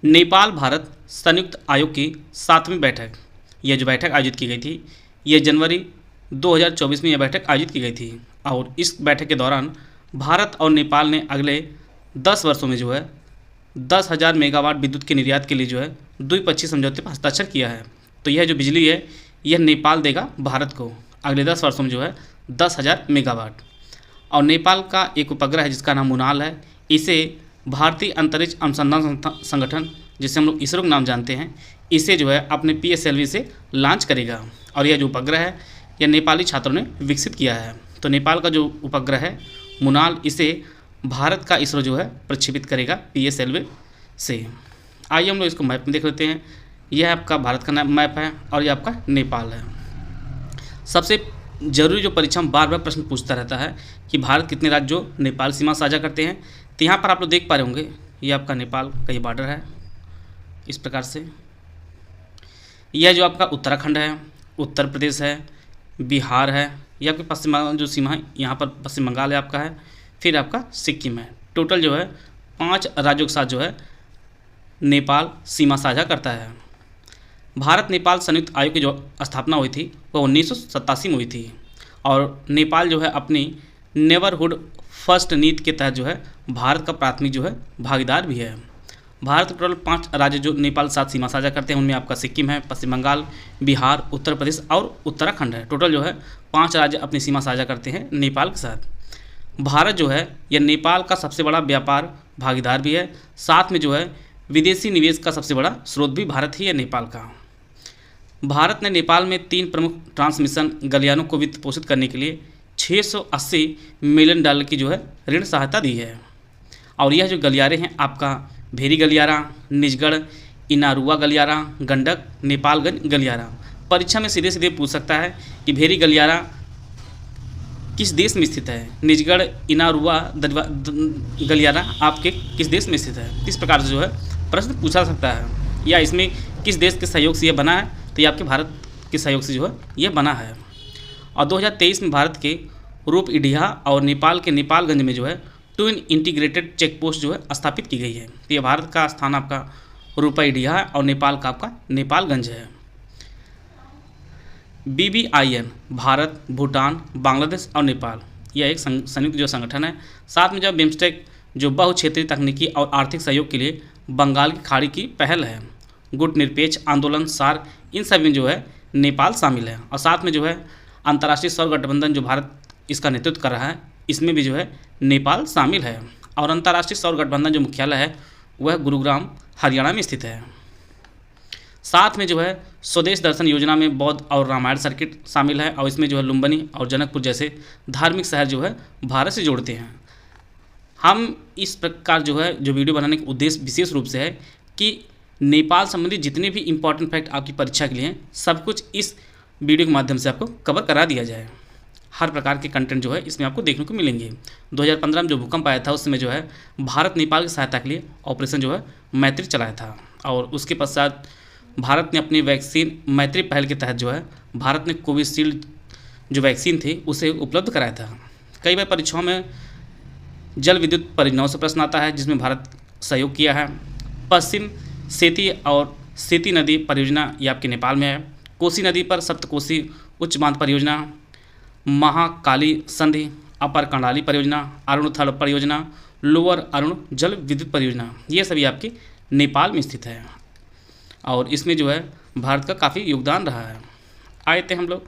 नेपाल भारत संयुक्त आयोग की 7वीं बैठक, यह जो बैठक आयोजित की गई थी, यह जनवरी 2024 में यह बैठक आयोजित की गई थी। और इस बैठक के दौरान भारत और नेपाल ने अगले 10 वर्षों में जो है 10,000 मेगावाट विद्युत के निर्यात के लिए जो है द्विपक्षीय समझौते पर हस्ताक्षर किया है। तो यह जो बिजली है यह नेपाल देगा भारत को अगले 10 वर्षों में जो है 10,000 मेगावाट। और नेपाल का एक उपग्रह है जिसका नाम मुनाल है, इसे भारतीय अंतरिक्ष अनुसंधान संगठन, जिसे हम लोग इसरो का नाम जानते हैं, इसे जो है अपने PSLV से लॉन्च करेगा। और यह जो उपग्रह है यह नेपाली छात्रों ने विकसित किया है। तो नेपाल का जो उपग्रह है मुनाल, इसे भारत का इसरो जो है प्रक्षेपित करेगा PSLV से। आइए हम लोग इसको मैप में देख लेते हैं। यह आपका भारत का मैप है और यह आपका नेपाल है। सबसे जरूरी जो परीक्षा में बार बार प्रश्न पूछता रहता है कि भारत कितने राज्यों नेपाल सीमा साझा करते हैं। तो यहाँ पर आप लोग देख पा रहे होंगे ये आपका नेपाल का ये बॉर्डर है इस प्रकार से। यह जो आपका उत्तराखंड है, उत्तर प्रदेश है, बिहार है, यह आपके पश्चिम बंगाल जो सीमा है, यहाँ पर पश्चिम बंगाल है आपका है, फिर आपका सिक्किम है। टोटल जो है 5 राज्यों के साथ जो है नेपाल सीमा साझा करता है। भारत नेपाल संयुक्त आयोग की जो स्थापना हुई थी वह 1987 में हुई थी। और नेपाल जो है अपनी नेबरहुड फर्स्ट नीति के तहत जो है भारत का प्राथमिक जो है भागीदार भी है। भारत के टोटल 5 राज्य जो नेपाल के साथ सीमा साझा करते हैं, उनमें आपका सिक्किम है, पश्चिम बंगाल, बिहार, उत्तर प्रदेश और उत्तराखंड है। टोटल जो है 5 राज्य अपनी सीमा साझा करते हैं नेपाल के साथ। भारत जो है यह नेपाल का सबसे बड़ा व्यापार भागीदार भी है, साथ में जो है विदेशी निवेश का सबसे बड़ा स्रोत भी भारत ही है नेपाल का। भारत ने नेपाल में 3 प्रमुख ट्रांसमिशन गलियारों को वित्त पोषित करने के लिए $680 मिलियन की जो है ऋण सहायता दी है। और यह जो गलियारे हैं आपका भेरी गलियारा, निजगढ़, इनारुआ गलियारा, गंडक, नेपालगंज गलियारा। परीक्षा में सीधे सीधे पूछ सकता है कि भेरी गलियारा किस देश में स्थित है, निजगढ़, इनारुआ गलियारा आपके किस देश में स्थित है। इस प्रकार से जो है प्रश्न पूछा सकता है। या इसमें किस देश के सहयोग से यह बना है, तो ये आपके भारत के सहयोग से जो है ये बना है। और 2023 में भारत के रूपईडिहा और नेपाल के नेपालगंज में जो है ट्विन इंटीग्रेटेड चेक पोस्ट जो है स्थापित की गई है। तो ये भारत का स्थान आपका रूपईडिहा और नेपाल का आपका नेपालगंज है। BBIN भारत, भूटान, बांग्लादेश और नेपाल, यह एक संयुक्त जो संगठन है। साथ में जब बिम्स्टेक जो बहुक्षेत्रीय तकनीकी और आर्थिक सहयोग के लिए बंगाल की खाड़ी की पहल है। गुट निरपेक्ष आंदोलन, सार्क, इन सभी में जो है नेपाल शामिल है। और साथ में जो है अंतर्राष्ट्रीय सौर गठबंधन जो भारत इसका नेतृत्व कर रहा है, इसमें भी जो है नेपाल शामिल है। और अंतर्राष्ट्रीय सौर गठबंधन जो मुख्यालय है वह गुरुग्राम हरियाणा में स्थित है। साथ में जो है स्वदेश दर्शन योजना में बौद्ध और रामायण सर्किट शामिल है। और इसमें जो है लुम्बिनी और जनकपुर जैसे धार्मिक शहर जो है भारत से जोड़ते हैं। हम इस प्रकार जो है जो वीडियो बनाने का उद्देश्य विशेष रूप से है कि नेपाल संबंधी जितने भी इंपॉर्टेंट फैक्ट आपकी परीक्षा के लिए हैं, सब कुछ इस वीडियो के माध्यम से आपको कवर करा दिया जाए। हर प्रकार के कंटेंट जो है इसमें आपको देखने को मिलेंगे। 2015 में जो भूकंप आया था उस समय जो है भारत नेपाल की सहायता के लिए ऑपरेशन जो है मैत्री चलाया था। और उसके पश्चात भारत ने अपनी वैक्सीन मैत्री पहल के तहत जो है भारत ने कोविशील्ड जो वैक्सीन थी उसे उपलब्ध कराया था। कई बार परीक्षाओं में जल विद्युत परियोजनाओं से प्रश्न आता है जिसमें भारत सहयोग किया है। पश्चिम सेती और सेती नदी परियोजना ये आपके नेपाल में है। कोसी नदी पर सप्तकोसी उच्च बांध परियोजना, महाकाली संधि, अपर कर्णाली परियोजना, अरुण थल परियोजना, लोअर अरुण जल विद्युत परियोजना, ये सभी आपके नेपाल में स्थित है। और इसमें जो है भारत का काफ़ी योगदान रहा है। आए थे हम लोग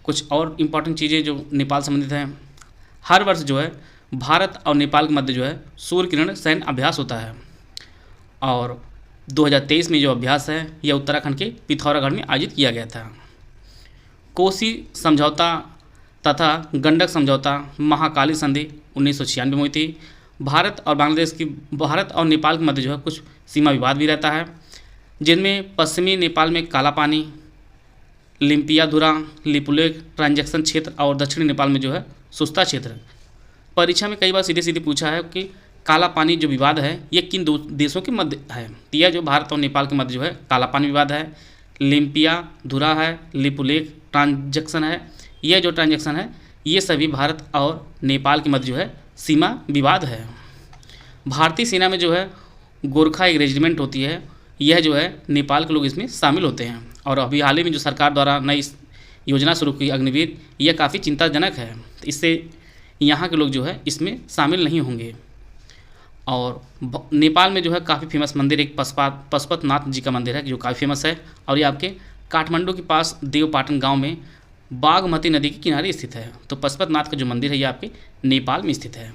कुछ और इम्पॉर्टेंट चीज़ें जो नेपाल संबंधित हैं। हर वर्ष जो है भारत और नेपाल के मध्य जो है सूर्य किरण सैन्य अभ्यास होता है। और 2023 में जो अभ्यास है यह उत्तराखंड के पिथौरागढ़ में आयोजित किया गया था। कोसी समझौता तथा गंडक समझौता, महाकाली संधि 1996 में हुई थी। भारत और नेपाल के मध्य जो है कुछ सीमा विवाद भी रहता है, जिनमें पश्चिमी नेपाल में काला पानी, लिम्पियाधुरा, लिपुलेख ट्रांजैक्शन क्षेत्र और दक्षिणी नेपाल में जो है सुस्ता क्षेत्र। परीक्षा में कई बार सीधे सीधे पूछा है कि काला पानी जो विवाद है ये किन दो देशों के मध्य है। तो यह जो भारत और नेपाल के मध्य जो है काला पानी विवाद है, लिम्पियाधुरा है, लिपुलेख ट्रांजैक्शन है। यह जो ट्रांजैक्शन है ये सभी भारत और नेपाल के मध्य जो है सीमा विवाद है। भारतीय सेना में जो है गोरखा एक रेजिमेंट होती है यह जो है नेपाल के लोग इसमें शामिल होते हैं। और अभी हाल ही में जो सरकार द्वारा नई योजना शुरू की अग्निवीर, यह काफ़ी चिंताजनक है। इससे यहाँ के लोग जो है इसमें शामिल नहीं होंगे। और नेपाल में जो है काफ़ी फेमस मंदिर एक पशुपतनाथ जी का मंदिर है जो काफ़ी फेमस है, और ये आपके काठमांडू के पास देवपाटन गांव में बागमती नदी के किनारे स्थित है। तो पशुपतनाथ का जो मंदिर है ये आपके नेपाल में स्थित है।